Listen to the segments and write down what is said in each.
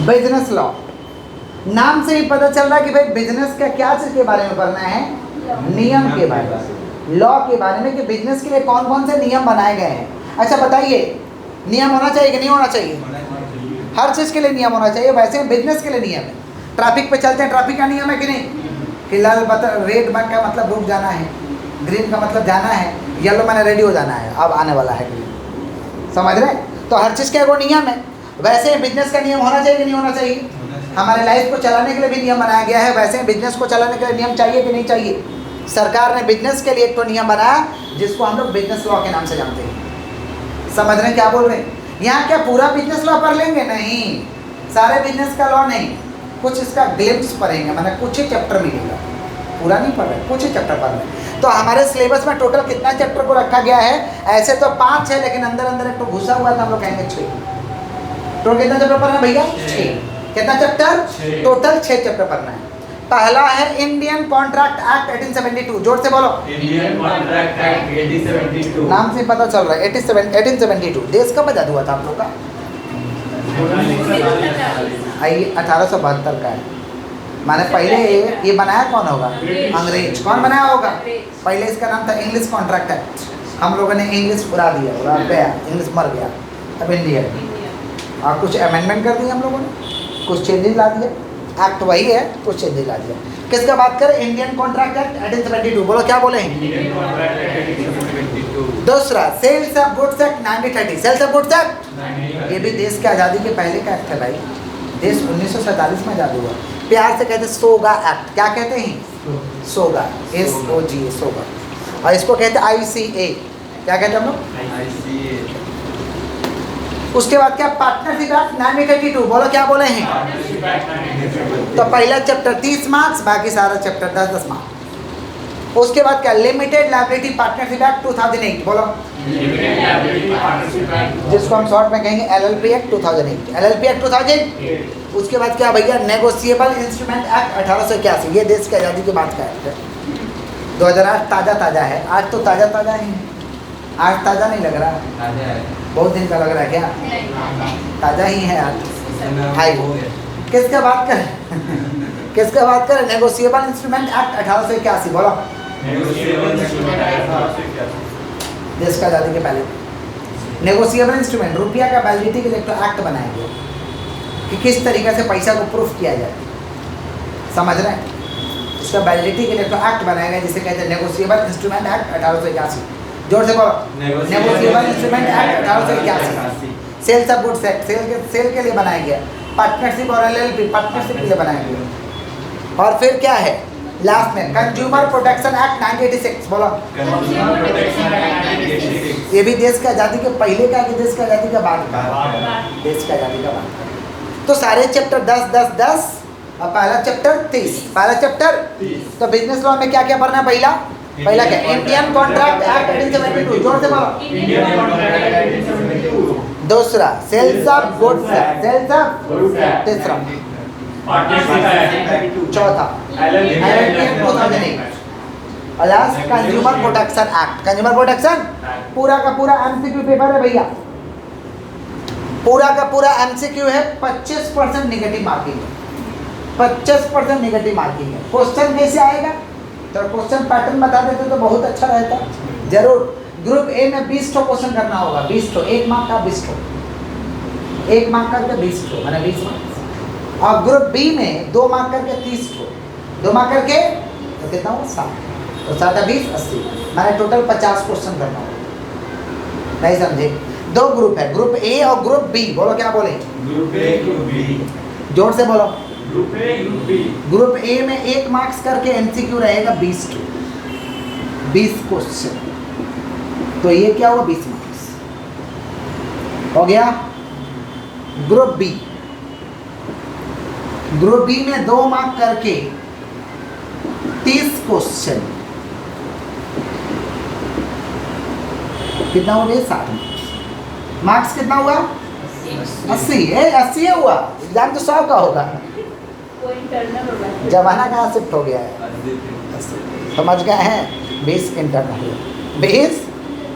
Business law, नाम से ही पता चल रहा है कि भाई बिजनेस का क्या चीज के बारे में पढ़ना है, नियम के बारे में, लॉ के बारे में कि बिजनेस के लिए कौन कौन से नियम बनाए गए हैं। अच्छा बताइए, नियम होना चाहिए कि नहीं होना चाहिए? हर चीज़ के लिए नियम होना चाहिए। वैसे बिजनेस के लिए नियम है। ट्रैफिक पे चलते हैं, ट्रैफिक का नियम है कि नहीं, कि लाल रेड का मतलब रुक जाना है, ग्रीन का मतलब जाना है, येलो मैंने रेडी हो जाना है, अब आने वाला है ग्रीन, समझ रहे? तो हर चीज़ का एगो नियम है। वैसे बिजनेस का नियम होना चाहिए कि नहीं होना चाहिए? हमारे लाइफ को चलाने के लिए भी नियम बनाया गया है, वैसे बिजनेस को चलाने के लिए नियम चाहिए कि नहीं चाहिए? सरकार ने बिजनेस के लिए एक तो नियम बनाया जिसको हम लोग बिजनेस लॉ के नाम से जानते हैं। समझ रहे हैं क्या बोल रहे हैं? यहाँ क्या पूरा बिजनेस लॉ पढ़ लेंगे? नहीं, सारे बिजनेस का लॉ नहीं, कुछ इसका ग्लिम्स पढ़ेंगे, मैंने कुछ ही चैप्टर मिलेगा, पूरा नहीं पढ़ रहे, कुछ ही चैप्टर पढ़ रहे। तो हमारे सिलेबस में टोटल कितना चैप्टर को रखा गया है? ऐसे तो 5 है, लेकिन अंदर अंदर एक तो घुसा हुआ था, हम लोग कहेंगे 6। टोटल कितना चैप्टर पढ़ना है भैया? 6। कितना चैप्टर? टोटल 6 चैप्टर पढ़ना है। पहला है इंडियन कॉन्ट्रैक्ट एक्ट 1872, जोर से बोलो। Indian contract act 1872। नाम से पता चल रहा है 1872। देश कब आजाद हुआ था आप लोग का? 1872 का है। माने पहले ये बनाया कौन होगा? अंग्रेज। कौन बनाया होगा? पहले इसका नाम था इंग्लिश कॉन्ट्रैक्ट एक्ट। हम लोगों ने इंग्लिश उड़ा दिया, उड़ा गया, इंग्लिश मर गया, अब इंडियन। और कुछ अमेंडमेंट कर दिए हम लोगों ने, कुछ चेंजेस ला दिए, एक्ट वही है, कुछ चेंजेस ला दिया। किसका बात करें? Indian contract act 1872। बोलो क्या बोले? Indian contract act 1872। दूसरा sales of goods act 1930। Sales of goods act ये भी देश की आज़ादी के पहले का एक्ट है भाई। देश 1947 में आज़ाद हुआ। प्यार से कहते हैं सोगा एक्ट। क्या कहते हैं? सोगा, SOGA, सोगा। और इसको कहते हैं ICA। क्या कहते हैं हम लोग? ICA। उसके बाद क्या? Partnership act 1932। बोलो क्या बोले हैं? तो पहला चैप्टर 30 मार्क्स, बाकी सारा चैप्टर 10-10 मार्क्स। उसके बाद क्या? Limited liability partnership act 2008। बोलो, जिसको हम शॉर्ट में कहेंगे LLP एक्ट 2008। LLP act 2008। उसके बाद क्या भैया? Negotiable instrument act 1881। ये देश की आज़ादी के बाद का एक्ट है। 2008 ताज़ा है। आज तो ताज़ा ही है, आज ताज़ा नहीं लग रहा, बहुत दिन का लग रहा है क्या? ताज़ा ही है आज। हाई किसका बात करें? किसका बात करें? Negotiable instrument act 1881। बोलो, देश का आज़ादी के पहले नेगोशिएबल इंस्ट्रूमेंट, रुपया का वैलिडिटी के लिए तो एक्ट बनाया गया कि किस तरीके से पैसा को प्रूफ किया जाए। समझ रहे हैं? इसका वैलिडिटी के लिए तो एक्ट बनाया गया जिसे कहते हैं नेगोशिएबल इंस्ट्रूमेंट एक्ट 1881। जोर से बोलो, negotiable instrument act 1881। Sales of goods act, sale के लिए बनाया गया। पार्टनरशिप और LLP पार्टनरशिप के लिए बनाया गया। और फिर क्या है लास्ट में? Consumer protection act 1986। बोलो, ये भी देश की आज़ादी के पहले का कि देश की आज़ादी के बाद का? देश की आज़ादी का बाद। तो सारे चैप्टर 10-10-10 और पहला चैप्टर 30। पहला चैप्टर तो बिजनेस लॉ में क्या क्या पढ़ना है? पहला क्या? Indian contract act 1872। जोर से बोलो। Indian contract act 1872। दूसरा sales of goods act. Sales of. तीसरा चौथा LLP एक्ट 2008। और last consumer protection act. Consumer protection पूरा का पूरा MCQ पेपर है भैया, पूरा का पूरा MCQ है। 25% नेगेटिव मार्किंग है, 25% नेगेटिव मार्किंग है। क्वेश्चन कैसे आएगा? तो क्वेश्चन पैटर्न बता देते तो बहुत अच्छा रहता। जरूर ग्रुप A में 20 क्वेश्चन करना होगा, 20 1 मार्क का 20 1 मार्क करके 20 मैंने 20 मार्क्स। और ग्रुप B में 2 मार्क करके 30 2 मार्क करके तो कितना होगा? 60। तो 7 20 80 मैंने टोटल 50 क्वेश्चन करना होगा। नहीं समझे? 2 ग्रुप है, ग्रुप A और ग्रुप B। बोलो क्या बोले? Group A, group B। जोर से बोलो। Group A, group B। Group A में 1 मार्क्स करके MCQ रहेगा 20 क्वेश्चन। तो ये क्या हुआ? 20 मार्क्स हो गया। ग्रुप B, ग्रुप B में 2 मार्क करके 30 क्वेश्चन, कितना हो गया? 60 मार्क्स। कितना हुआ? 80 है। 80 हुआ। एग्जाम तो 100 का होगा। जमाना कहाँ शिफ्ट हो गया है? समझ गए हैं? 20 इंटरनल, 20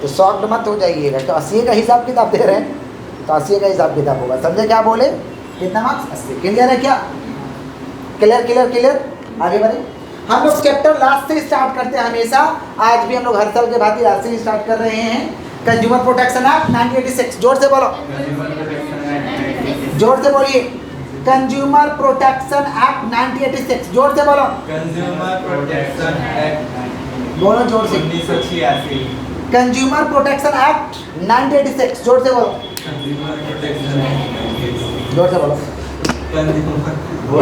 तो शॉक्ड मत हो जाइएगा। तो 80 का हिसाब किताब दे रहे हैं, तो 80 का हिसाब किताब होगा। समझे क्या बोले? कितना मार्क्स? 80। क्लियर है क्या? Clear clear clear. आगे बढ़े। हम लोग चैप्टर लास्ट से स्टार्ट करते हैं हमेशा। आज भी हम लोग हर साल के भांति लास्ट से स्टार्ट कर रहे हैं। कंज्यूमर प्रोटेक्शन एक्ट 1986, जोर से बोलो, जोर से बोलिए। कंज्यूमर प्रोटेक्शन एक्ट 1986, जोर से बोलो। कंज्यूमर प्रोटेक्शन एक्ट बोलो जोर से। 1986। कंज्यूमर प्रोटेक्शन एक्ट 1986, जोर से बोलो, कंज्यूमर प्रोटेक्शन एक्ट जोर से बोलो। कंज्यूमर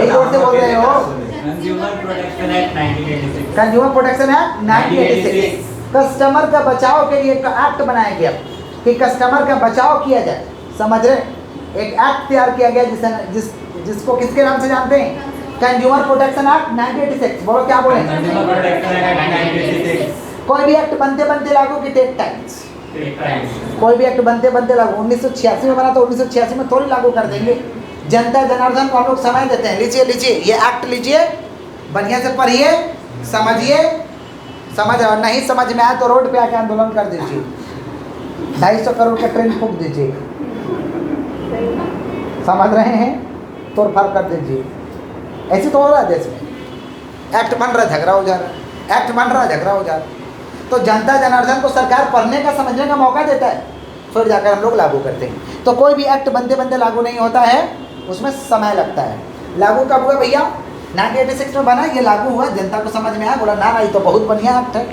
जोर से बोल रहे हो। Consumer protection act 1986। Consumer protection act 1986 customer का बचाव के लिए एक एक्ट बनाया गया कि कस्टमर का बचाव किया जाए। समझ रहे? एक एक्ट तैयार किया गया जिसको किसके नाम से जानते हैं? Consumer protection act 1986। बोलो क्या बोले? Consumer protection act 1986। कोई भी एक्ट बनते बनते लागू की टेक टाइम्स। कोई भी एक्ट बनते बनते लागू। 1986 में बना तो 1986 में थोड़ी लागू कर देंगे। जनता जनार्दन को हम लोग समय देते हैं। लीजिए लीजिए ये एक्ट लीजिए, बढ़िया से पढ़िए, समझिए। समझ और नहीं समझ में आए तो रोड पे आके आंदोलन कर दीजिए। 250 करोड़ का ट्रेन फूंक दीजिए। समझ रहे हैं? तोड़ फाड़ कर दीजिए। ऐसे तो हो रहा है देश में। एक्ट बन रहा है, झगड़ा हो जा रहा है। एक्ट बन रहा है, झगड़ा हो जा रहा है। तो जनता जनार्दन को सरकार पढ़ने का समझने का मौका देता है, फिर जाकर हम लोग लागू करते हैं। तो कोई भी एक्ट बनते बनते लागू नहीं होता है, उसमें समय लगता है। लागू कब हुआ भैया? 1986 में बना, ये लागू हुआ, जनता को समझ में आया, बोला ना ये तो बहुत बढ़िया एक्ट है,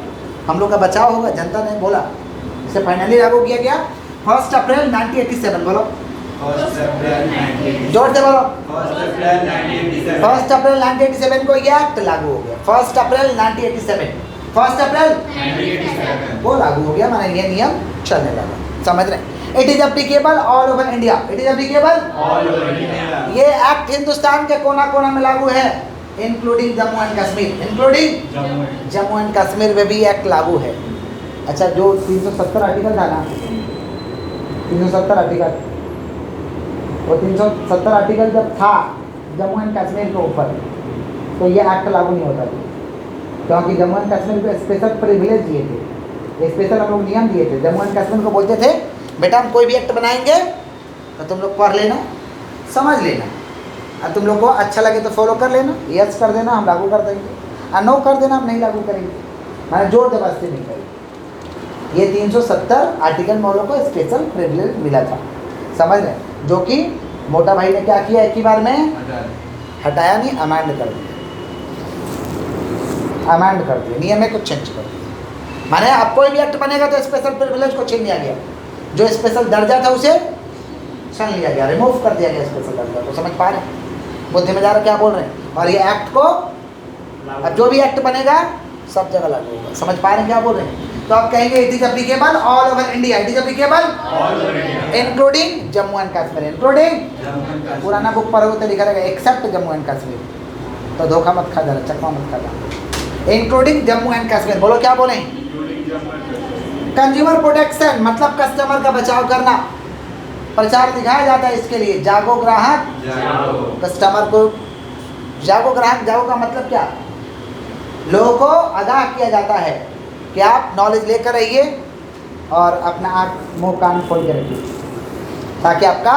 हम लोग का बचाव होगा। जनता ने बोला, इसे फाइनली लागू किया गया 1 अप्रैल 1987। बोलो 1 अप्रैल 1987। जोर से बोलो। 1 अप्रैल 1987। 1 अप्रैल 1987 को ये एक्ट लागू हो गया। 1 अप्रैल 1987, 1 अप्रैल 1987 वो लागू हो गया, माने ये नियम चलने लगा। समझ रहे? It is applicable all over India. It is applicable all over India. ये एक्ट हिंदुस्तान के कोना कोना में लागू है, including Jammu and Kashmir. Including Jammu and Kashmir में भी एक्ट लागू है। अच्छा, जो 370 आर्टिकल था ना, 370 आर्टिकल, वो 370 आर्टिकल जब था जम्मू एंड कश्मीर के ऊपर, तो ये एक्ट लागू नहीं होता था, क्योंकि जम्मू एंड कश्मीर को स्पेशल प्रिविलेज दिए थे, स्पेशल हम लोग नियम दिए थे। जम्मू एंड कश्मीर को बोलते थे बेटा हम कोई भी एक्ट बनाएंगे तो तुम लोग पढ़ लेना, समझ लेना, और तुम लोग को अच्छा लगे तो फॉलो कर लेना, यस कर देना, हम लागू कर देंगे, और नो कर देना, हम नहीं लागू करेंगे। मैंने जोर जबरदस्ती नहीं करी। ये 370 आर्टिकल में लोगों को स्पेशल प्रिविलेज मिला था। समझ रहे? जो कि मोटा भाई ने क्या किया, एक ही बार में हटाया नहीं, अमेंड कर दिया। अमेंड कर दिया, नियम में कुछ चेंज कर दिया। माने अब कोई भी एक्ट बनेगा तो स्पेशल प्रिविलेज को छीन लिया गया, जो स्पेशल दर्जा था उसे छीन लिया गया, रिमूव कर दिया गया स्पेशल दर्जा को। समझ पा रहे हैं? बुद्धि में जा रहा क्या बोल रहे हैं? और ये एक्ट को अब जो भी एक्ट बनेगा सब जगह लागू होगा। समझ पा रहे हैं क्या बोल रहे हैं? तो आप कहेंगे it is applicable all over India. It is applicable all over India including Jammu and Kashmir. Including पुराना बुक पढ़ोगे तो लिखा रहेगा एक्सेप्ट जम्मू एंड कश्मीर, तो धोखा मत खा जाना, चकमा मत खा जाना। Including Jammu and Kashmir. बोलो क्या बोलें? कंज्यूमर प्रोटेक्शन मतलब कस्टमर का बचाव करना। प्रचार दिखाया जाता है इसके लिए, जागो ग्राहक कस्टमर को, जागो ग्राहक, जागो का मतलब क्या? लोगों को आगाह किया जाता है कि आप नॉलेज लेकर रहिए और अपना आँख मुंह कान खोल के रखिए, ताकि आपका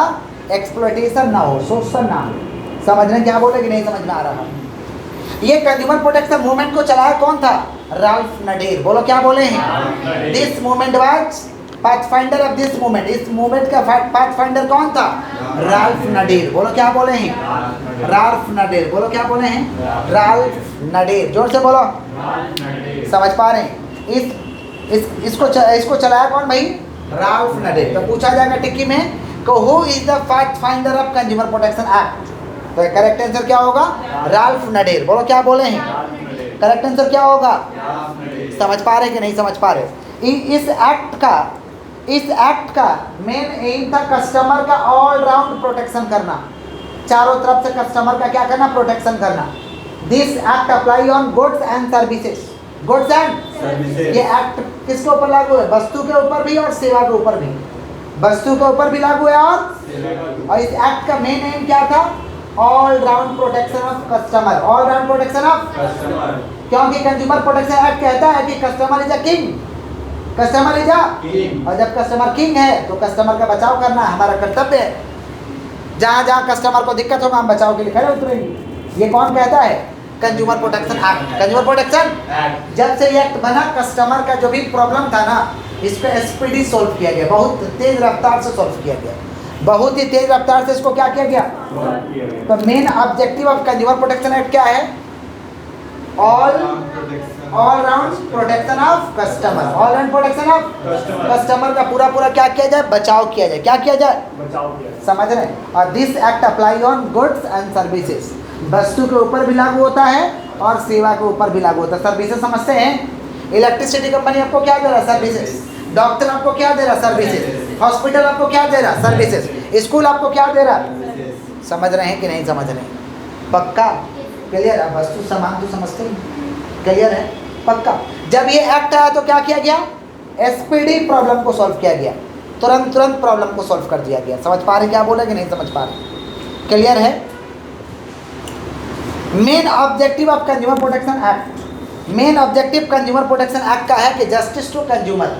एक्सप्लॉयटेशन ना हो, शोषण ना हो। समझ रहे हैं क्या बोले कि नहीं समझ में आ रहा? ये कंज्यूमर प्रोटेक्शन मूवमेंट को चलाया कौन था? राल्फ नडेर। बोलो क्या बोले हैं? This movement was pathfinder of this movement. इस मूवमेंट का पाथफाइंडर कौन था? राल्फ नडेर। बोलो क्या बोले हैं? राल्फ नडेर। बोलो क्या बोले हैं? राल्फ नडेर। जोर से बोलो। समझ पा रहे हैं? इसको चलाया कौन भाई? राल्फ नडेर। तो पूछा जाएगा टिक्की में कि who is the pathfinder of consumer protection act? तो करेक्ट आंसर क्या होगा? राल्फ नडेर। बोलो क्या बोले हैं? करेक्ट आंसर क्या होगा? समझ पा रहे कि नहीं समझ पा रहे? इस एक्ट का मेन एम था कस्टमर का ऑल राउंड प्रोटेक्शन करना, चारों तरफ से कस्टमर का क्या करना? प्रोटेक्शन करना। This act apply on goods and services. Goods and, ये एक्ट किसके ऊपर लागू है? वस्तु के ऊपर भी और सेवा के ऊपर भी। वस्तु के ऊपर भी लागू है और इस एक्ट का मेन एम क्या था? All round protection of customer. All round protection of customer, क्योंकि कंज्यूमर प्रोटेक्शन एक्ट कहता है कि customer is a king. Customer is a king, और जब कस्टमर किंग है तो कस्टमर का बचाव करना हमारा कर्तव्य है। जहाँ जहाँ कस्टमर को दिक्कत होगा हम बचाव के लिए खड़े उतरेंगे। ये कौन कहता है? Consumer protection act. Consumer protection Act. जब से ये एक्ट बना, कस्टमर का जो भी प्रॉब्लम था ना, इसको एसपीडी सोल्व किया गया, बहुत तेज रफ्तार से सोल्व किया गया, बहुत ही तेज रफ्तार से इसको क्या किया गया। तो main objective of consumer protection act क्या है? All round protection of customer, all round protection of customer का पूरा पूरा क्या किया जाए? बचाव किया जाए। क्या किया जाए? समझ रहे हैं? और this act apply on goods and services, वस्तु के ऊपर भी लागू होता है और सेवा के ऊपर भी लागू होता है। सर्विसेज समझते हैं? इलेक्ट्रिसिटी कंपनी आपको क्या दे रहा है? सर्विसेज। डॉक्टर आपको क्या दे रहा है? सर्विसेज। हॉस्पिटल आपको क्या दे रहा है? सर्विसेज। स्कूल आपको क्या दे रहा है? समझ रहे हैं कि नहीं समझ रहे हैं? पक्का? क्लियर है? वस्तु सामान तो समझते हैं, क्लियर है? पक्का। जब ये एक्ट आया तो क्या किया गया? एसपीडी प्रॉब्लम को सॉल्व किया गया, तुरंत प्रॉब्लम को सॉल्व कर दिया गया। समझ पा रहे क्या बोला कि नहीं समझ पा रहे? क्लियर है? Main objective of consumer protection act, main objective consumer protection act का है कि जस्टिस टू कंज्यूमर,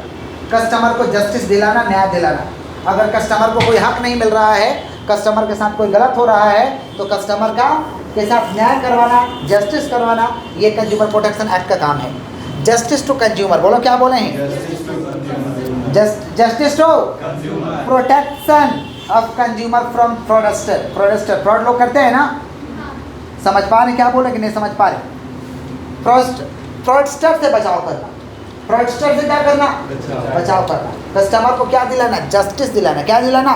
कस्टमर को जस्टिस दिलाना, न्याय दिलाना। अगर कस्टमर को कोई हक नहीं मिल रहा है, कस्टमर के साथ कोई गलत हो रहा है, तो कस्टमर का के साथ न्याय करवाना, जस्टिस करवाना, ये कंज्यूमर प्रोटेक्शन एक्ट का काम है। जस्टिस टू कंज्यूमर, बोलो क्या बोले हैं? Justice to protection of consumer from fraudster. Fraudster, fraud लोग करते हैं ना, समझ पा रहे क्या बोले कि नहीं समझ पा रहे? फ्रॉडस्टर से बचाव करना, फ्रॉडस्टर से क्या करना? बचाव करना। कस्टमर को क्या दिलाना? जस्टिस दिलाना। क्या दिलाना?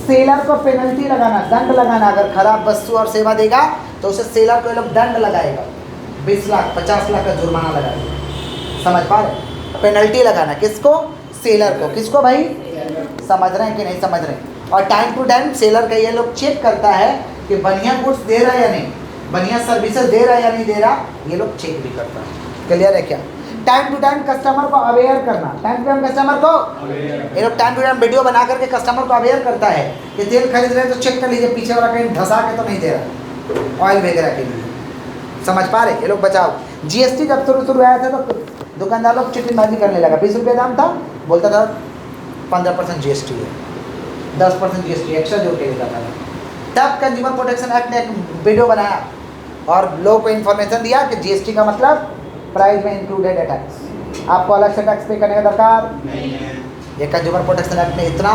सेलर को पेनल्टी लगाना, दंड लगाना। अगर खराब वस्तु और सेवा देगा तो उसे सेलर को ये लोग दंड लगाएगा, 20 लाख 50 लाख का जुर्माना लगाएगा। समझ पा रहे? पेनल्टी लगाना किसको? सेलर को। किसको भाई? समझ रहे हैं कि नहीं समझ रहे हैं? और टाइम टू टाइम सेलर का ये लोग चेक करता है कि बढ़िया गुड्स दे रहा है या नहीं, बढ़िया सर्विसेज दे रहा है या नहीं दे रहा, ये लोग चेक भी करता है। क्लियर है क्या? टाइम टू टाइम कस्टमर को अवेयर करना, टाइम टू टाइम कस्टमर को, ये लोग टाइम टू टाइम वीडियो बना करके कस्टमर को अवेयर करता है कि तेल खरीद रहे हैं तो चेक कर लीजिए पीछे वाला कहीं धंसा के तो नहीं दे रहा, ऑयल वगैरह के लिए। समझ पा रहे? ये लोग बचाओ। जीएसटी जब शुरू आया था तो दुकानदार लोग चिट्ठीबाजी करने लगा। 20 रुपये दाम था, बोलता था 15% जीएसटी है, 10% जीएसटी एक्स्ट्रा जोड़ के देता था। तब कंज्यूमर प्रोटेक्शन एक्ट ने एक वीडियो बनाया और लोगों को इन्फॉर्मेशन दिया कि जीएसटी का मतलब प्राइस में इंक्लूडेड है टैक्स, आपको अलग से टैक्स पे करने का दरकार नहीं है। ये कंज्यूमर प्रोटेक्शन एक्ट ने इतना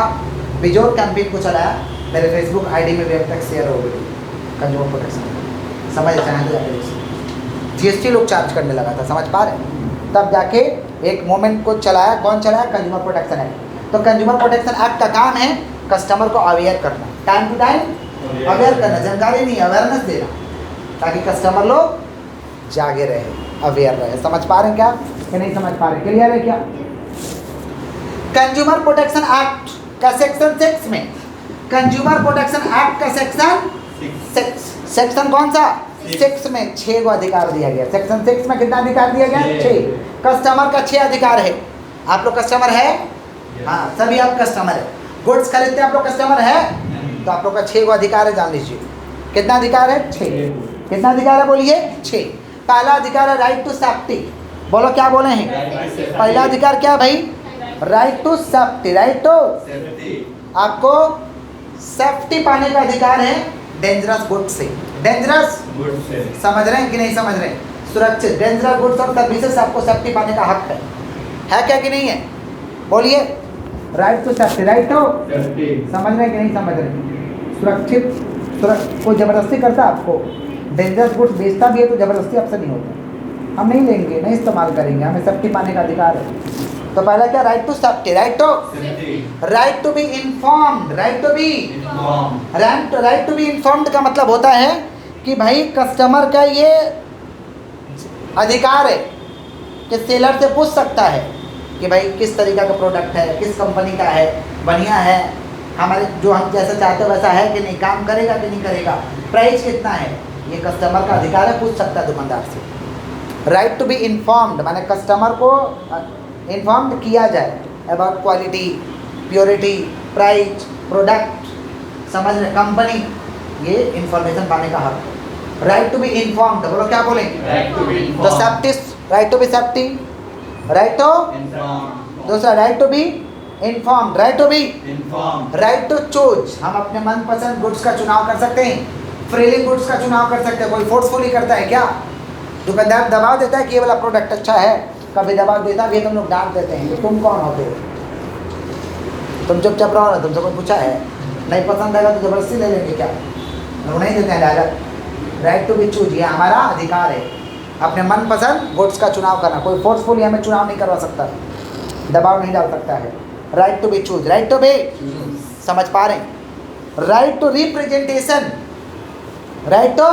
बिजोर कैंपेन को चलाया, मेरे फेसबुक आईडी में भी अब तक शेयर हो गई कंज्यूमर प्रोटेक्शन। समझ चाहे जीएसटी लोग चार्ज करने लगा था, समझ पा रहे? तब जाके एक मोमेंट को चलाया। कौन चलाया? Consumer protection act. तो कंज्यूमर प्रोटेक्शन एक्ट का काम है कस्टमर को अवेयर करना, टाइम टू टाइम अवेयर करना, जानकारी नहीं, अवेयरनेस देना, ताकि कस्टमर लोग जागे रहे, अवेयर रहे। समझ पा रहे हैं क्या कि नहीं समझ पा रहे? क्लियर है क्या? कंज्यूमर प्रोटेक्शन एक्ट का सेक्शन 6 में, कंज्यूमर प्रोटेक्शन एक्ट का सेक्शन कौन सा? 6 में 6 को अधिकार दिया गया। सेक्शन 6 में कितना अधिकार दिया गया? 6। कस्टमर का 6 अधिकार है। आप लोग कस्टमर है? हाँ, सभी आप कस्टमर है। गुड्स खरीदते हैं आप लोग, कस्टमर है? तो आप लोग का 6 को अधिकार है, जान लीजिए। कितना अधिकार है? 6। कितना अधिकार है बोलिए? 6। पहला अधिकार है राइट टू सेफ्टी। बोलो क्या बोले हैं? पहला अधिकार क्या भाई? Right to safety. Right to आपको सेफ्टी पाने का अधिकार है डेंजरस गुड्स से। डेंजरस गुड्स से समझ रहे हैं कि नहीं समझ रहे हैं? सुरक्षित डेंजरस गुड्स और सर्विसेज से आपको सेफ्टी पाने का हक है क्या कि नहीं है? बोलिए। Right to safety, right to समझ रहे हैं कि नहीं समझ रहे? सुरक्षित, कोई ज़बरदस्ती करता है आपको, डेंजरस गुड्स बेचता भी है तो ज़बरदस्ती आपसे नहीं होता, हम नहीं लेंगे, नहीं इस्तेमाल करेंगे, हमें सेफ्टी पाने का अधिकार है। तो पहला क्या? Right to safety, right to be informed. Right to be informed का मतलब होता है कि भाई कस्टमर का ये अधिकार है कि सेलर से पूछ सकता है कि भाई किस तरीका का प्रोडक्ट है, किस कंपनी का है, बढ़िया है, हमारे जो हम जैसा चाहते हो वैसा है कि नहीं, काम करेगा कि नहीं करेगा, प्राइस कितना है, ये कस्टमर का अधिकार है, पूछ सकता है दुकानदार से। राइट टू बी इन्फॉर्म्ड माने कस्टमर को इन्फॉर्म्ड किया जाए about quality, purity, price, product, समझ रहे, कंपनी, ये इन्फॉर्मेशन पाने का हक है। राइट टू बी इन्फॉर्म्ड, बोलो क्या बोलेंगे? तो safety, right to be safety, right to, दूसरा right to be informed, right to be informed, right to choose, हम अपने मनपसंद गुड्स का चुनाव कर सकते हैं, फ्रीली गुड्स का चुनाव कर सकते हैं। कोई फोर्सफुली करता है क्या? दुकानदार दबाव देता है कि ये वाला प्रोडक्ट अच्छा है, कभी दबाव देता भी है, तुम लोग डांट देते हैं कि तुम कौन होते हो, तुम चुपचाप रहो ना, तुमसे कोई पूछा है? नहीं पसंद आएगा तो जबरदस्ती ले लेंगे क्या? लोग नहीं देते हैं direct. Right to be choose, ये हमारा अधिकार है अपने मनपसंद गुड्स का चुनाव करना। कोई फोर्सफुली हमें चुनाव नहीं करवा सकता, दबाव नहीं डाल सकता है। Right to be choose, right to be, समझ पा रहे हैं? Right to representation, right to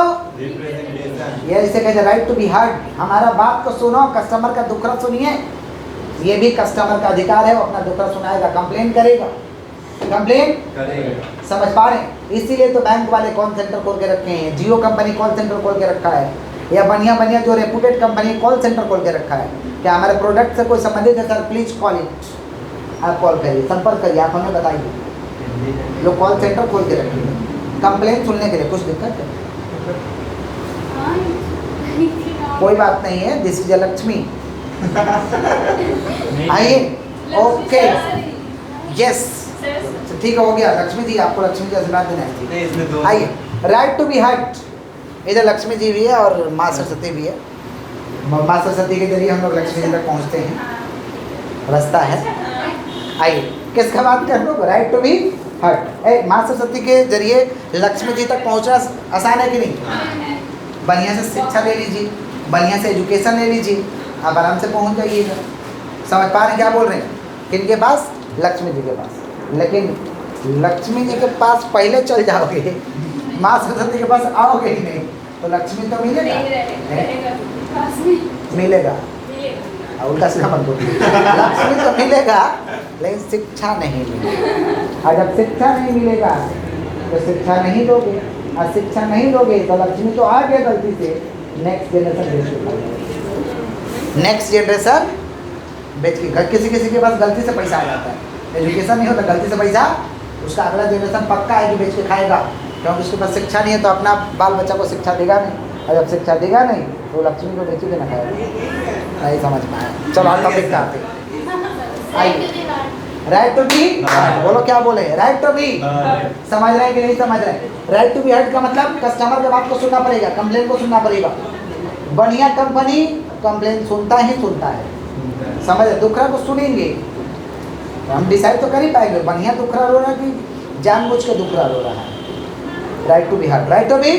representation, ये इसे कहते हैं राइट टू बी हर्ड, हमारा बात को सुनो, कस्टमर का दुखड़ा सुनिए। ये भी कस्टमर का अधिकार है, वो अपना दुखड़ा सुनाएगा, कंप्लेन करेगा, कंप्लेन करेगा, समझ पा रहे हैं? इसीलिए तो बैंक वाले कॉल सेंटर खोल के रखे हैं, जियो कंपनी कॉल सेंटर खोल के रखा है, या बढ़िया बढ़िया जो रेपुटेड कंपनी कॉल सेंटर खोल के रखा है। क्या हमारे प्रोडक्ट से कोई संबंधित है सर, प्लीज कॉल इट, आप कॉल करिए, संपर्क करिए, आप हमें बताइए। लोग कॉल सेंटर खोल के रखे हैं कंप्लेन सुनने के लिए। कुछ दिक्कत है? कोई बात नहीं है, दिस इज लक्ष्मी। आइए, ओके, यस, ठीक है, हो गया। लक्ष्मी जी, आपको लक्ष्मी जी आशीर्वाद देना है। नहीं इसमें दो, आइए, राइट टू बी हर्ट, इधर लक्ष्मी जी भी है और माँ सरस्वती भी है। माँ सरस्वती के जरिए हम लोग लक्ष्मी जी तक पहुँचते हैं, रास्ता है। आइए, किसका बात कर लो? Right to be heard. माँ सरस्वती के जरिए लक्ष्मी जी तक पहुँचना आसान है कि नहीं? बढ़िया से शिक्षा ले लीजिए, बढ़िया से एजुकेशन ले लीजिए, आप आराम से पहुँच जाइएगा। समझ पा रहे हैं क्या बोल रहे हैं? किनके पास? लक्ष्मी जी के पास। लेकिन लक्ष्मी जी के पास पहले चल जाओगे, माँ सरस्वती के पास आओगे ही नहीं, तो लक्ष्मी तो मिलेगा, मिलेगा, उल्टा सीधा मत बोलिए। लक्ष्मी तो मिलेगा लेकिन शिक्षा नहीं मिलेगा। और जब शिक्षा नहीं मिलेगा तो शिक्षा नहीं दोगे, और शिक्षा नहीं दोगे तो लक्ष्मी तो आ गया गलती से, नेक्स्ट जनरेशन बेच के किसी किसी के पास गलती से पैसा आ जाता है, एजुकेशन नहीं होता, गलती से पैसा, उसका अगला जनरेशन पक्का है कि बेच के खाएगा, क्योंकि उसके पास शिक्षा नहीं है, तो अपना बाल बच्चा को शिक्षा देगा नहीं, और जब शिक्षा देगा नहीं तो लक्ष्मी को बेच के ना खाएगा। नहीं समझ में आया? चलो आप टॉपिक पे आते हैं। आइए, राइट टू बी, बोलो क्या बोले? राइट टू बी, समझ रहे हैं कि नहीं समझ रहे हैं? राइट टू बी हर्ट का मतलब कस्टमर की बात को सुनना पड़ेगा, कंप्लेन को सुनना पड़ेगा। बढ़िया कंपनी कंप्लेन सुनता ही सुनता है, समझ रहे? दुखड़ा को सुनेंगे तो हम डिसाइड तो कर ही पाएंगे, बढ़िया दुखड़ा रो रहा है कि जानबूझ के दुखड़ा रो रहा है। Right to be heard, right to be,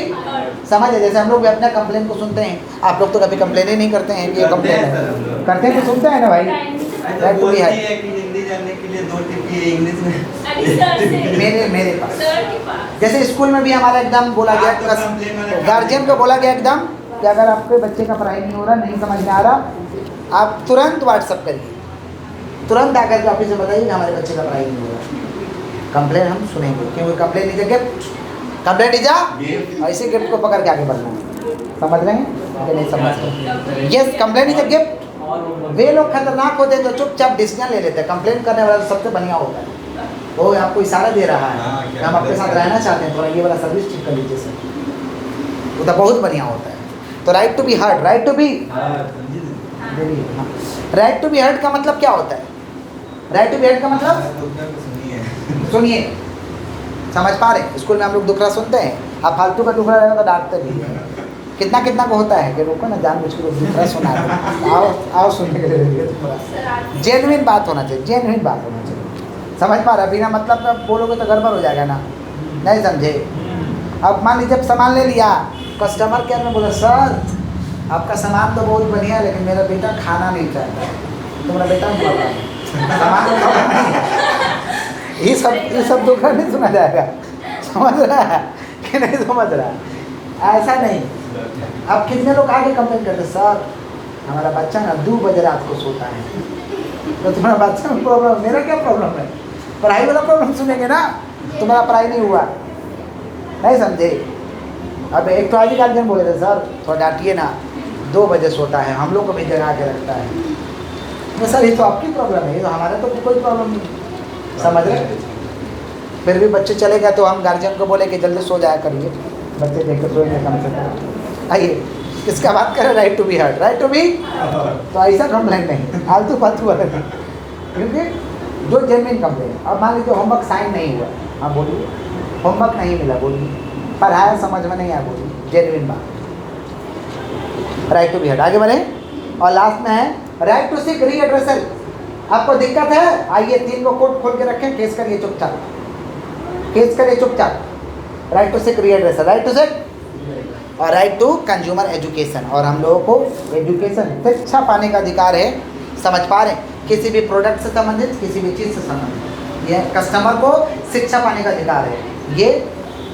समझ है? जैसे हम लोग भी अपना कंप्लेन को सुनते हैं, आप लोग तो कभी कंप्लेन ही नहीं करते हैं कि ये कंप्लेन है, करते हैं तो सुनते हैं ना भाई। Right to be heard, Hindi जानने के लिए 2 टिप की इंग्लिश में मेरे पास जैसे स्कूल में भी हमारा एकदम बोला गया, गार्जियन को बोला गया एकदम कि अगर आपके बच्चे का पढ़ाई नहीं हो रहा, नहीं समझ में आ रहा, आप तुरंत व्हाट्सअप करिए, तुरंत आकर के ऑफिस में बताइए कि हमारे बच्चे का पढ़ाई नहीं हो रहा। कंप्लेन हम सुनेंगे, क्योंकि complain is a gift, complain is अ, ऐसे गिफ्ट को पकड़ के आगे बढ़ना है। समझ रहे हैं कि नहीं समझ रहे? Yes, complain is a gift. वे लोग खतरनाक होते हैं जो चुपचाप डिसीजन ले लेते हैं, कंप्लेन करने वाला सबसे बढ़िया होता है, वो आपको इशारा दे रहा है कि हम आपके साथ रहना चाहते हैं, थोड़ा ये वाला सर्विस ठीक कर लीजिए सर, वो तो बहुत बढ़िया होता है। तो right to be heard, right to be, right to be heard का मतलब क्या होता है? राइट टू बी हर्ट का मतलब सुनिए, समझ पा रहे हैं? स्कूल में हम लोग दुखड़ा सुनते हैं, आप फालतू का दुखड़ा रहेगा तो डांटते भी हैं। कितना कितना को होता है कि रोको ना, जानबूझ के लोग दुखड़ा सुना दो, आओ सुनने के लिए। जेन्युइन बात होना चाहिए, जेन्युइन बात होना चाहिए, समझ पा रहे? बिना मतलब में बोलोगे तो गड़बड़ हो जाएगा ना, नहीं समझे? अब मान लीजिए जब सामान ले लिया, कस्टमर केयर में बोला सर आपका सामान तो बहुत बढ़िया है लेकिन मेरा बेटा खाना नहीं चाहता, तुम्हारा बेटा नहीं बोल रहा सामान तो नहीं है। ये सब दुखड़ा नहीं सुना जाएगा, समझ रहा है कि नहीं समझ रहा है? ऐसा नहीं। अब कितने लोग आगे कंप्लेन करते सर हमारा बच्चा ना 2 बजे रात को सोता है, तो तुम्हारा बच्चा में प्रॉब्लम, मेरा क्या प्रॉब्लम है? पढ़ाई वाला प्रॉब्लम सुनेंगे ना, तुम्हारा पढ़ाई नहीं हुआ, नहीं समझे? अब एक तो आज गार्जियन बोले थे सर थोड़ा डांटिए ना, 2 बजे सोता है, हम लोग को भी जगा के रखता है। तो सर ये तो आपकी प्रॉब्लम है, ये तो हमारा तो कोई प्रॉब्लम नहीं, समझ रहे? फिर भी बच्चे चले गए तो हम गार्जियन को बोले कि जल्दी सो जाया करिए, बच्चे देख कर सोएंगे कम से कम। आइए, किसका बात करें? Right to be heard, right to be, तो ऐसा कंप्लेंट नहीं, फालतू वाला नहीं, क्योंकि जो जेन्युइन कंप्लेन। अब मान लीजिए होमवर्क साइन नहीं हुआ, हाँ बोलिए, होमवर्क नहीं मिला बोलिए, पढ़ाया समझ में नहीं आया बोलिए, जेन्युइन बात। Right to be heard. आगे बढ़े और लास्ट में है राइट टू सीक रीएड्रेसल। आपको दिक्कत है, आइए 3 को कोड खोल के रखें, केस करिए चुपचाप, केस करिए चुपचाप। Right to seek redressal, right to seek और राइट टू कंज्यूमर एजुकेशन। और हम लोगों को एजुकेशन, शिक्षा पाने का अधिकार है। समझ पा रहे हैं? किसी भी प्रोडक्ट से संबंधित, किसी भी चीज़ से संबंधित, ये कस्टमर को शिक्षा पाने का अधिकार है, ये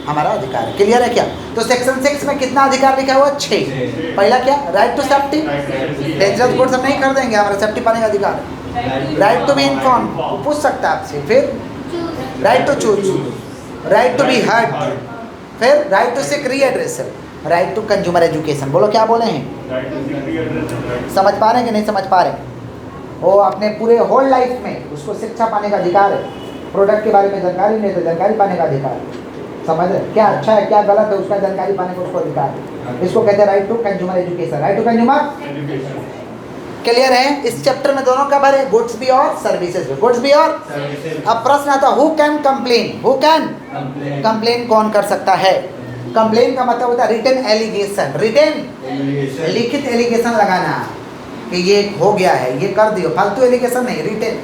हमारा अधिकार है। क्लियर है क्या? तो सेक्शन 6 में कितना अधिकार लिखा हुआ? 6। पहला क्या? Right to safety, dangerous goods हम नहीं कर देंगे, हमारा सेफ्टी पाने का अधिकार है। राइट टू बी इन्फॉर्म, पूछ सकता है आपसे। फिर right to choose, right to be heard, फिर right to seek redressal, right to consumer education. बोलो क्या बोले हैं? समझ पा रहे हैं कि नहीं समझ पा रहे? वो अपने पूरे होल लाइफ में उसको शिक्षा पाने का अधिकार है। प्रोडक्ट के बारे में जानकारी नहीं तो जानकारी पाने का अधिकार है। समझ रहे? क्या अच्छा है क्या गलत है उसका जानकारी पाने का उसको अधिकार है। इसको कहते हैं right to consumer education, right to consumer. Clear है? इस चैप्टर में दोनों का बारे है, गुड्स भी और सर्विसेज भी, गुड्स भी और। अब प्रश्न आता है who can complain, who can complain, कौन कर सकता है? कंप्लेन का मतलब होता है रिटन एलिगेशन, रिटन लिखित एलिगेशन लगाना कि ये हो गया है, ये कर दियो, फालतू एलिगेशन नहीं, रिटन,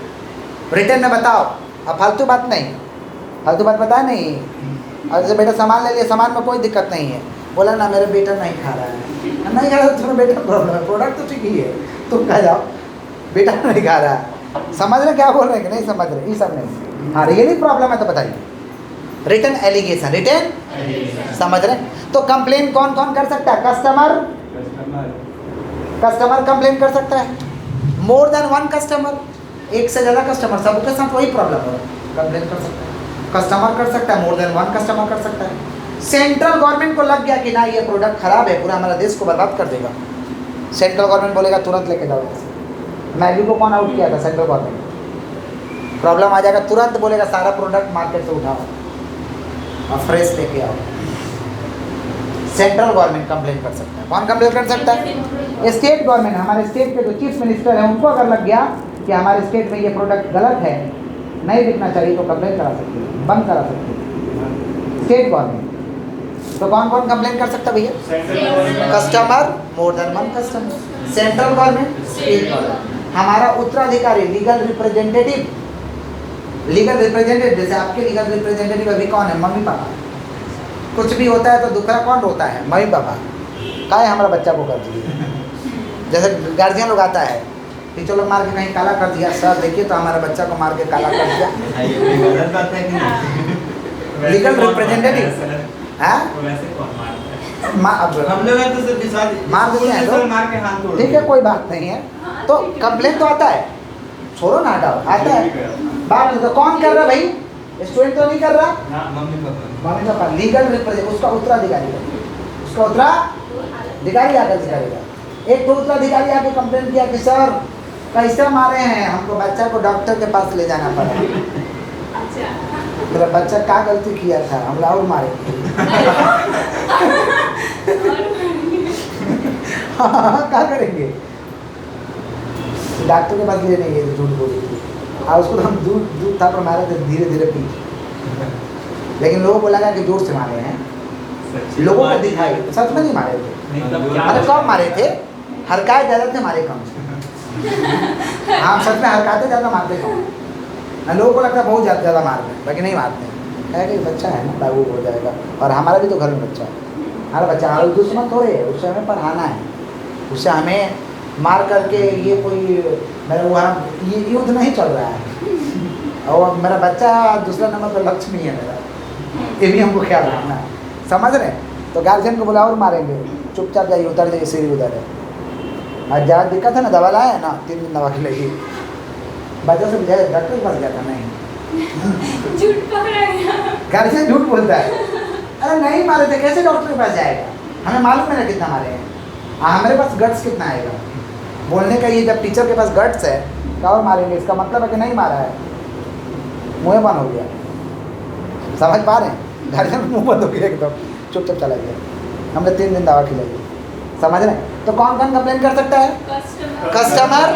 रिटन में बताओ। अब फालतू बात नहीं, फालतू बात बताया नहीं। और जैसे बेटा सामान ले लिया, सामान में कोई दिक्कत नहीं है, बोला ना मेरा बेटा नहीं खा रहा है, नहीं खा रहा तो तुम्हारा बेटा प्रॉब्लम है, प्रोडक्ट तो ठीक ही है, तुम खा जाओ, बेटा नहीं खा रहा है। समझ रहे क्या बोल रहे हैं कि नहीं समझ रहे? ये सब नहीं। हाँ रियली प्रॉब्लम है तो बताइए। रिटन एलिगेशन, रिटन, समझ रहे? तो कंप्लेन कौन कौन कर सकता है? कस्टमर, कस्टमर कंप्लेन कर सकता है। मोर देन वन कस्टमर, एक से ज़्यादा कस्टमर, सबके साथ वही प्रॉब्लम हो, कंप्लेन कर सकता है। कस्टमर कर सकता है, मोर देन वन कस्टमर कर सकता है। सेंट्रल गवर्नमेंट को लग गया कि ना ये प्रोडक्ट खराब है, पूरा हमारा देश को बर्बाद कर देगा, सेंट्रल गवर्नमेंट बोलेगा तुरंत लेके जाओ। मैगी को कौन आउट किया था? Central government. प्रॉब्लम आ जाएगा, तुरंत बोलेगा सारा प्रोडक्ट मार्केट से उठाओ और फ्रेश लेके आओ। सेंट्रल गवर्नमेंट कंप्लेन कर सकता है। कौन कंप्लेन कर सकता है? State government. हमारे स्टेट के जो चीफ मिनिस्टर हैं उनको अगर लग गया कि हमारे स्टेट में ये प्रोडक्ट गलत है, नहीं बिकना चाहिए, तो कंप्लेन करा सकते हैं, बंद करा सकते हैं स्टेट गवर्नमेंट। तो कौन कौन कंप्लेन कर सकता है भैया? Customer, more than one customer, central government, state government. हमारा उत्तराधिकारी लीगल रिप्रेजेंटेटिव, लीगल रिप्रेजेंटेटिव जैसे आपके लीगल रिप्रेजेंटेटिव अभी कौन है? Mummy papa. कुछ भी होता है तो दूसरा कौन रोता है? Mummy papa. का है हमारा बच्चा को कर दिए। जैसे गार्जियन लोग आता है, टीचर लोग मार के कहीं काला कर दिया, सर देखिए तो हमारा बच्चा को मार के काला कर दिया। लीगल रिप्रेजेंटेटिव हाँ हम लोग हैं तो सिर्फ विश्वास मार देते हैं तो मार के हाथ तोड़ ठीक है, कोई बात नहीं है। तो कंप्लेन तो आता है, छोड़ो ना, हटाओ, आता है। बात तो कौन कर रहा है भाई? स्टूडेंट तो नहीं कर रहा, mummy papa. Mummy papa. Legal represent उसका उत्तराधिकारी, उसका उत्तराधिकारी आकर करेगा। एक तो उत्तराधिकारी आके कंप्लेन किया कि सर कैसे मारे हैं, हमको बच्चा को डॉक्टर के पास ले जाना पड़ा। मेरा बच्चा क्या गलती किया था, हम और मारे। हाँ क्या करेंगे? डॉक्टर के पास ले नहीं गए, झूठ बोली और उसको तो हम दूध था पर मारे थे धीरे धीरे पी। लेकिन लोगों को लगा कि जोर से मारे हैं, लोगों को दिखाई सच में नहीं मारे थे। अरे कब मारे थे? हरकाए ज़्यादा थे, मारे कम। हाँ सच में हरकाते ज़्यादा, मारते कम। लोगों को लगता है बहुत ज़्यादा मार रहे हैं, बाकी नहीं मारते हैं। कहे कि बच्चा है ना, लागू हो जाएगा। और हमारा भी तो घर में बच्चा है, हमारा बच्चा, हमारा दुश्मन थोड़े है, उससे हमें पढ़ाना है, उससे हमें मार करके ये कोई मेरा वहाँ ये युद्ध नहीं चल रहा है। और मेरा बच्चा दूसरा नंबर पर लक्ष्मी है मेरा, ये भी हमको ख्याल रखना है। समझ रहे हैं? तो गार्जियन को बुलाओ और मारेंगे, चुपचाप जाइए, उतर जाइए, सीढ़ी उधर है। और ज़्यादा दिक्कत है ना, दवा लाए ना, 3 दिन दवा खिलाइए। बच्चा से बुझाए डॉक्टर के पास गया था, नहीं झूठ पकड़ा गया, गार्जियन झूठ बोलता है। अरे नहीं मारे थे, कैसे डॉक्टर के पास जाएगा? हमें मालूम है ना कितना मारे हैं, हमारे पास गट्स कितना आएगा बोलने का। ये जब टीचर के पास गट्स है तो और मारेंगे, इसका मतलब है कि नहीं मारा है, मुँह बंद हो गया। समझ पा रहे हैं? गार्जियन मुँह बंद हो गया एकदम, चुपचाप चला गया। हमने 3 दिन दवा खिलाई। समझ रहे हैं? तो कौन कौन कंप्लेन कर सकता है? Customer,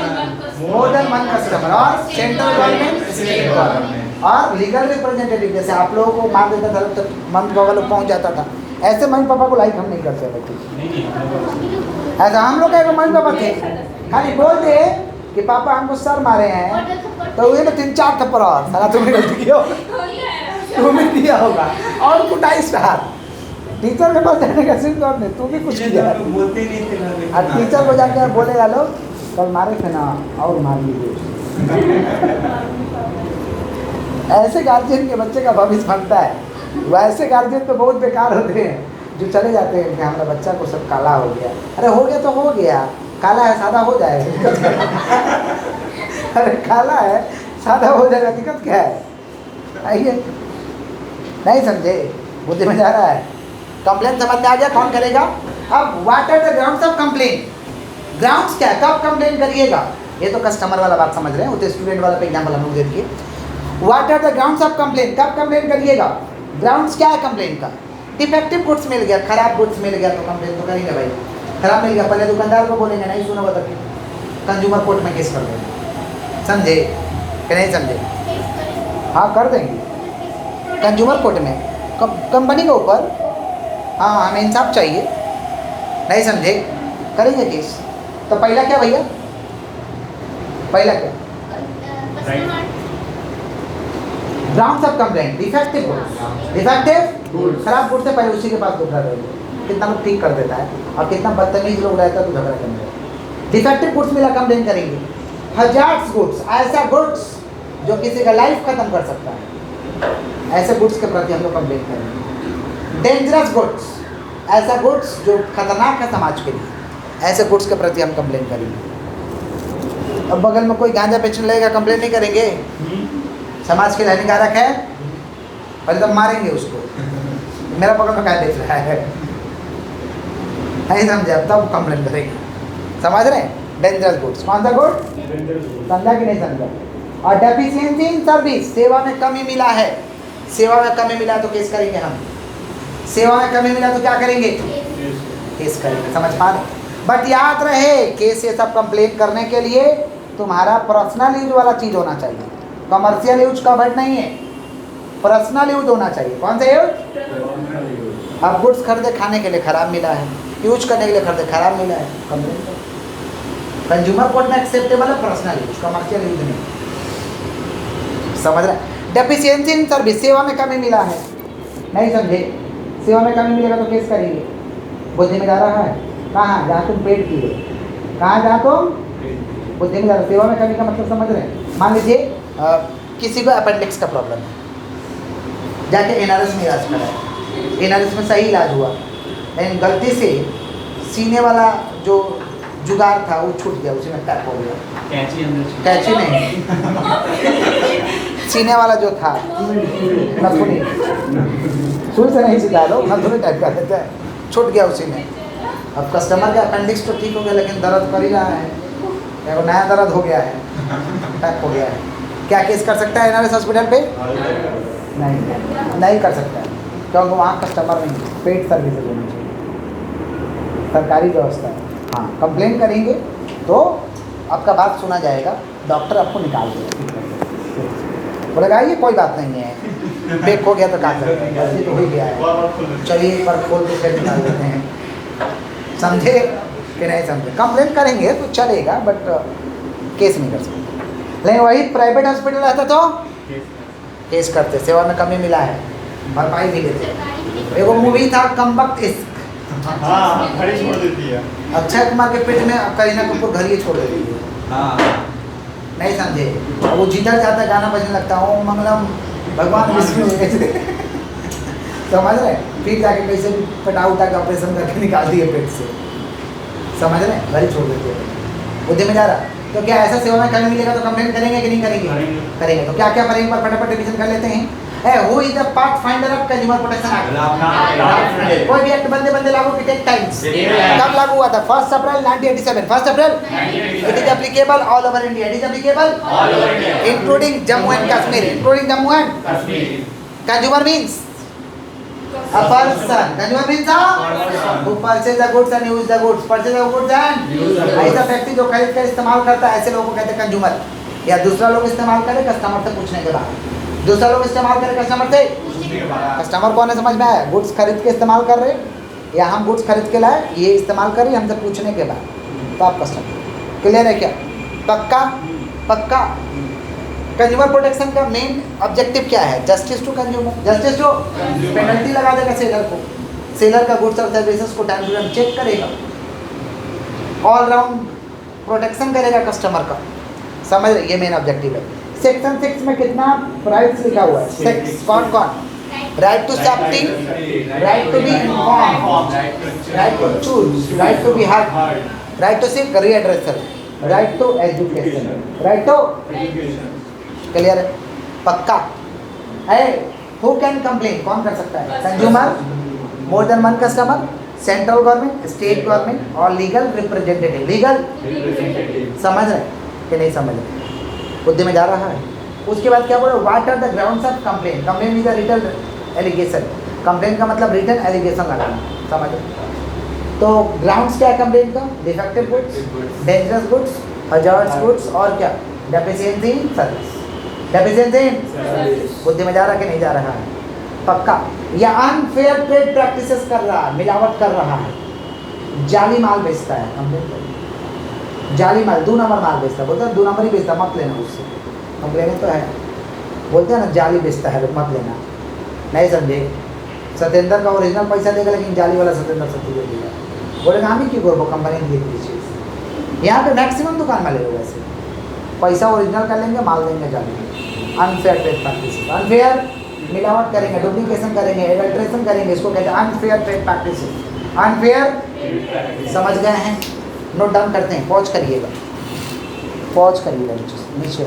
more than one customer और सेंट्रल गवर्नमेंट, स्टेट गवर्नमेंट और लीगल रिप्रेजेंटेटिव। जैसे आप लोगों को मान देता था तो मम्मी पापा लोग पहुंच जाता था, ऐसे मम्मी पापा को लाइक हम नहीं करते थे। ऐसा हम लोग के मम्मी पापा थे, खाली बोल दे कि पापा हमको सर मारे हैं तो ये 3-4 थप्पड़ और साला तुमने गलती किया तुम्हें दिया होगा और कुटाई स्टार्ट। टीचर के पास जाने का सिर्फ और नहीं, तू भी कुछ किया। बोलते नहीं थे। अब टीचर को जाकर बोलेगा लोग कल मारे थे ना और मार लीजिए। ऐसे गार्जियन के बच्चे का भविष्य बनता है। वैसे गार्जियन तो बहुत बेकार होते हैं जो चले जाते हैं कि हमारा बच्चा को सब काला हो गया। अरे हो गया तो हो गया, काला है सादा हो जाएगा। अरे काला है सादा हो जाएगा, दिक्कत क्या है? आइए, नहीं समझे, बुद्धि में जा रहा है। कंप्लेन समझ में आ गया, कौन करेगा? अब what are the grounds of complain? Grounds क्या है, कब कंप्लेन करिएगा? ये तो कस्टमर वाला बात समझ रहे हैं, वो तो स्टूडेंट वाला पे एग्जाम्पल हम लोग दे दिए। What are the grounds of complain, कब कंप्लेन करिएगा? ग्राउंड्स क्या है कंप्लेन का? डिफेक्टिव गुड्स मिल गया, खराब गुड्स मिल गया तो कंप्लेन तो करेंगे भाई। खराब मिल गया पहले दुकानदार को बोलेंगे, नहीं सुना बता के कंज्यूमर कोर्ट में केस कर देंगे। समझे कि नहीं समझे? हाँ कर देंगे कंज्यूमर कोर्ट में, कंपनी के ऊपर। हाँ हमें इंसाफ चाहिए, नहीं समझे, करेंगे केस। तो पहला क्या भैया, पहला क्या? Grounds of complaint, defective goods. Defective खराब गुड्स से पहले उसी के पास दुखड़ा रहेगा, कितना लोग ठीक कर देता है और कितना बदतमीज लोग रहता है तो झगड़ा करने लगता। डिफेक्टिव गुड्स मिला कंप्लेन करेंगे। हजार्ड्स गुड्स, ऐसा गुड्स जो किसी का लाइफ खत्म कर सकता है, ऐसे गुड्स के प्रति हम लोग कंप्लेन करेंगे। डेंजरस गुड्स, ऐसा गुड्स जो खतरनाक है समाज के लिए, ऐसे गुड्स के प्रति हम कंप्लेन करेंगे। अब बगल में कोई गांजा बेचने लगेगा, कंप्लेन नहीं करेंगे? समाज के लिए हानिकारक है, पहले तो मारेंगे उसको, मेरा बगल में क्या बेच रहा है, नहीं समझे? अब तब कंप्लेन करेंगे, समझ रहे हैं? डेंजरस गुड्स, कौन सा गुड? समझा कि नहीं समझा? और डेफिशिएंसी इन सर्विस, सेवा में कमी मिला है, सेवा में कमी मिला तो केस करेंगे हम। सेवा में कमी मिला तो क्या करेंगे? केस करेंगे, समझ पा रहे? बट याद रहे केस ये सब कंप्लेन करने के लिए तुम्हारा पर्सनल यूज वाला चीज़ होना चाहिए, कमर्शियल यूज कवर्ड नहीं है, पर्सनल यूज होना चाहिए। कौन सा यूज? अब गुड्स खरीदे खाने के लिए खराब मिला है, यूज करने के लिए खरीदे खराब मिला है, कंप्लेन करो। कंज्यूमर कोर्ट में एक्सेप्टेबल है पर्सनल यूज, कमर्शियल यूज नहीं। समझ रहे? डेफिशिएंसी इन सर्विस, सेवा में कमी मिला है, नहीं समझे? सेवा में कमी मिलेगा तो केस करेंगे। बुद्धि में जा रहा है? कहाँ? जहाँ तुम पेट की हो, कहाँ जहाँ तुम बुद्धि में जा रहा। सेवा में कमी का मतलब समझ रहे हैं? मान लीजिए किसी को अपेंडिक्स का प्रॉब्लम है, जाके एनआरएस में इलाज कराया, एनआरएस में सही इलाज हुआ, लेकिन गलती से सीने वाला जो जुगाड़ था वो छूट गया, उसी में टैप हो गया। कैंची नहीं, सीने वाला जो था नथुनी, सुई से नहीं सीधा लो, नथुनी टाइप का देते हैं, छूट गया उसी में। अब कस्टमर का अपेंडिक्स तो ठीक हो गया लेकिन दर्द कर ही रहा है, देखो नया दर्द हो गया है, टैप हो गया है। क्या केस कर सकता है एनआरएस हॉस्पिटल पे? नहीं कर सकता है, क्योंकि वहाँ कस्टमर नहीं, पेड सर्विसेज होनी चाहिए, सरकारी व्यवस्था है। हाँ कंप्लेन करेंगे तो आपका बात सुना जाएगा, डॉक्टर आपको निकाल देगा, बोलेगा ये कोई बात नहीं है, बेक हो गया तो क्या करते हैं, गलती तो हो ही गया है, चलिए एक बार खोल के फिर निकाल देते हैं। समझे कि नहीं समझे? कंप्लेन करेंगे तो चलेगा बट केस नहीं कर सकते। लेकिन वही प्राइवेट हॉस्पिटल रहता तो केस करते, सेवा में कमी मिला है, भरपाई भी देते। एगो मूवी था कमबख्त इश्क, घड़ी छोड़ देती है, अक्षय कुमार के पेट में करीना कपूर घर ही छोड़ देती है, नहीं समझे? वो जिधर जाता गाना बजने लगता है, ओम मंगलम भगवान विष्णु, समझ रहे? फिर जाके कैसे भी पटा उठा के ऑपरेशन करके निकाल दिए पेट से, समझ रहे? घर ही छोड़ देते हैं। बुद्धि में जा रहा? तो क्या ऐसा सेवा में कमी मिलेगा तो कंप्लेन करेंगे कि नहीं करेंगे? करेंगे। तो क्या क्या करेंगे, एक बार फटाफट रिवीजन कर लेते हैं। Who is the part finder of consumer protection act? कोई भी एक्ट बंदे लागू की टेक टाइम्स कब लागू हुआ था? 1 अप्रैल 1987, 1 अप्रैल। It is applicable all over India, it is applicable all over India including Jammu and Kashmir, including Jammu and Kashmir. Consumer means A person. Consumer means who purchase the goods and use the goods. Purchase the goods and ऐसा व्यक्ति जो खरीद कर इस्तेमाल करता है, ऐसे लोगों को कहते हैं कंज्यूमर। या दूसरा लोग इस्तेमाल करे कस्टमर से पूछने के बाद, दूसरा लोग इस्तेमाल करे कस्टमर से, कस्टमर कौन है समझ में आया? गुड्स खरीद के इस्तेमाल कर रहे या हम गुड्स खरीद के लाए, ये इस्तेमाल कर रही हमसे पूछने के बाद, तो आप कस्टमर। क्लियर है क्या? पक्का पक्का। कंज्यूमर प्रोटेक्शन का मेन ऑब्जेक्टिव क्या है? Justice to consumer, justice to penalty लगा देगा सेलर को, सेलर का गुड्स और सर्विसेज को टाइम टू टाइम चेक करेगा, ऑल राउंड प्रोटेक्शन करेगा कस्टमर का, समझ रहे? ये मेन ऑब्जेक्टिव है। सेक्शन 6 में कितना राइट्स लिखा हुआ है? 6 कौन कौन? Right to safety, right to be inform, right to choose, right to be heard, right to seek redressal, right to education, right to clear है? पक्का है। हु कैन कंप्लेन, कौन कर सकता है? Consumer, more than one customer, central government, state government और legal representative. Legal समझ रहे कि नहीं समझ रहे? बुद्धि में जा रहा है। उसके बाद क्या बोला? What are the grounds of complain? Complain is a written allegation. Complain का मतलब रिटन एलिगेशन लगाना, समझ रहे? तो ग्राउंड्स क्या है कंप्लेन का? Defective goods, dangerous goods, hazards goods और क्या? Deficiency in service, deficiency in, बुद्धि में जा रहा कि नहीं जा रहा है? पक्का। या अनफेयर ट्रेड प्रैक्टिसेस कर रहा है, मिलावट कर रहा है, जाली माल बेचता है, कंप्लेन जाली माल, 2 नंबर माल बेचता है, बोलता है 2 नंबर ही बेचता, मत लेना उससे, कंप्लेन तो है, बोलते हैं ना जाली बेचता है, मत लेना। नहीं समझे? सत्येंद्र का ओरिजिनल पैसा देगा लेकिन जाली वाला सत्येंद्र सत्य देगा, बोलेगा हम ही क्यों करबो, कंपनी दी थी चीज़। यहाँ पे मैक्सिमम दुकान वाले लोग ऐसे पैसा ओरिजिनल कर लेंगे, माल देंगे जाली। अनफेयर ट्रेड प्रैक्टिस, अनफेयर मिलावट करेंगे, डुप्लीकेशन करेंगे, एडल्ट्रेशन करेंगे, इसको कहते हैं अनफेयर ट्रेड प्रैक्टिस। अनफेयर समझ गए हैं? नोट डाउन करते हैं, पॉज करिएगा, पॉज करिएगा नीचे।